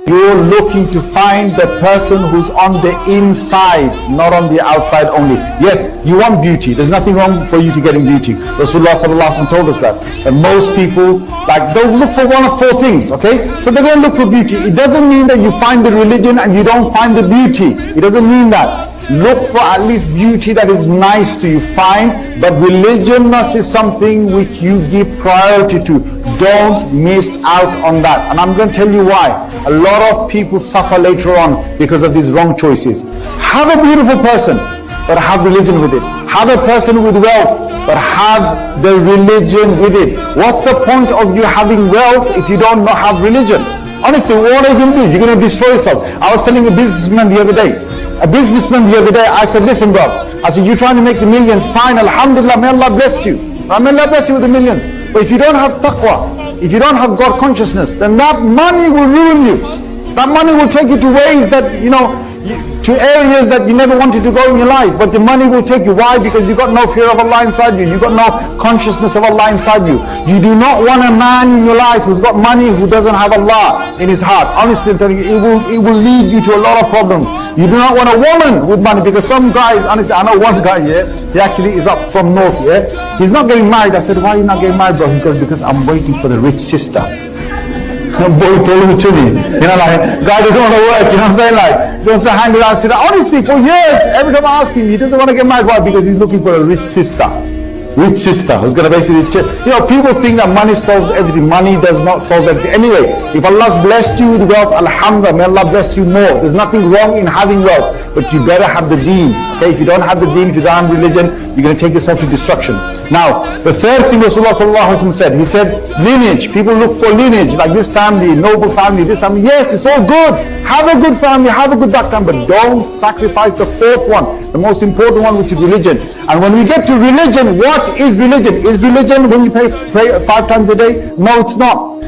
You're looking to find the person who's on the inside, not on the outside only. Yes, you want beauty. There's nothing wrong for you to getting beauty. Rasulullah sallallahu alaihi wasallam told us that. And most people, they'll look for one of four things, okay? So they're going to look for beauty. It doesn't mean that you find the religion and you don't find the beauty. It doesn't mean that. Look for at least beauty that is nice to you, fine, but religion must be something which you give priority to. Don't miss out on that. And I'm going to tell you why. A lot of people suffer later on because of these wrong choices. Have a beautiful person, but have religion with it. Have a person with wealth, but have the religion with it. What's the point of you having wealth if you don't have religion? Honestly, what are you going to do? You're going to destroy yourself. I was telling a businessman the other day, I said, listen bro, I said, you're trying to make the millions, fine, alhamdulillah, may Allah bless you. May Allah bless you with the millions. But if you don't have taqwa, if you don't have God consciousness, then that money will ruin you. That money will take you to ways that, to areas that you never wanted to go in your life. But the money will take you. Why? Because you got no fear of Allah inside you. You got no consciousness of Allah inside you. You do not want a man in your life who's got money who doesn't have Allah in his heart. Honestly, I'm telling you, it will lead you to a lot of problems. You do not want a woman with money, because some guys, honestly, I know one guy, he actually is up from north, he's not getting married. I said, why are you not getting married, bro? Because I'm waiting for the rich sister. Boy told him to me, guy doesn't want to work, he wants to hang around. Honestly, for years, every time I ask him, he doesn't want to get married. Why? Because he's looking for a rich sister. Rich sister who's going to basically, people think that money solves everything. Money does not solve everything. Anyway, if Allah's blessed you with wealth, alhamdulillah, may Allah bless you more. There's nothing wrong in having wealth, but you better have the deen. Okay, if you don't have the deen, if you don't have religion, you're going to take yourself to destruction. Now, the third thing Rasulullah sallallahu alaihi wasallam said, he said, lineage. People look for lineage, like this family, noble family, this family. Yes, it's all good. Have a good family, have a good background, but don't sacrifice the fourth one, the most important one, which is religion. And when we get to religion, what is religion? Is religion when you pray 5 times a day? No, it's not.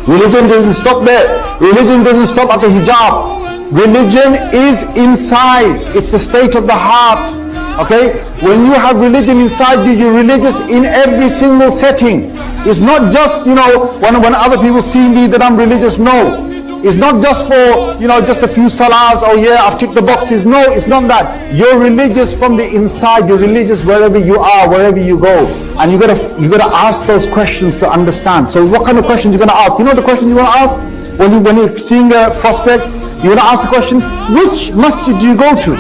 Religion doesn't stop there. Religion doesn't stop at the hijab. Religion is inside. It's a state of the heart. Okay? When you have religion inside you, you're religious in every single setting. It's not just, when other people see me that I'm religious. No. It's not just for, just a few salahs, I've ticked the boxes. No, it's not that. You're religious from the inside. You're religious wherever you are, wherever you go. And you gotta ask those questions to understand. So what kind of questions you're gonna ask? You know the question you wanna ask? When you're seeing a prospect, you wanna ask the question, which masjid do you go to?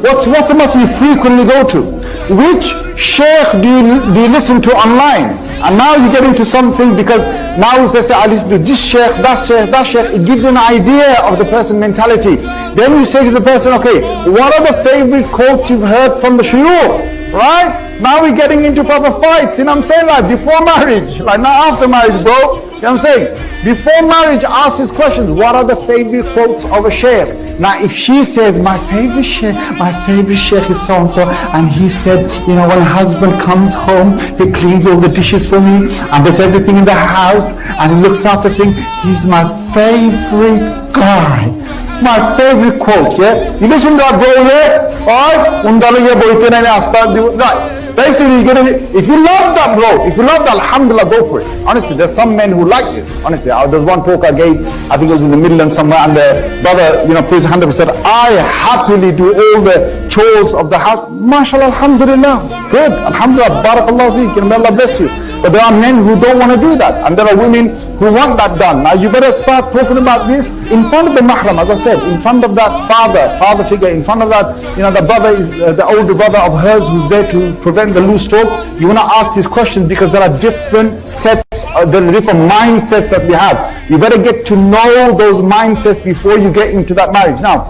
What's the masjid you frequently go to? Which sheikh do you listen to online? And now you get into something, because now if they say, I listen to this sheikh, that sheikh, it gives you an idea of the person's mentality. Then you say to the person, okay, what are the favorite quotes you've heard from the shuyukh? Right? Now we're getting into proper fights. I'm saying, like before marriage, like not after marriage, bro. You know what I'm saying? Before marriage, ask these questions. What are the favorite quotes of a sheikh? Now if she says, my favorite sheikh is so-and-so, and he said, when a husband comes home, he cleans all the dishes for me, and does everything in the house, and he looks after things, he's my favorite guy. My favorite quote, You listen to that, bro, Right. Basically, if you love that, bro, alhamdulillah, go for it. Honestly, there's some men who like this. Honestly, there's one talk I gave, I think it was in the Midlands somewhere, and the brother, put his hand up and said, I happily do all the chores of the house. MashaAllah, alhamdulillah. Good. Alhamdulillah, barakallahu feek, may Allah bless you. But there are men who don't want to do that, and there are women who want that done. Now you better start talking about this in front of the mahram, as I said, in front of that father figure, in front of that, the brother is the older brother of hers who's there to prevent the loose talk. You want to ask these questions because there are different sets, there are different mindsets that we have. You better get to know those mindsets before you get into that marriage. Now,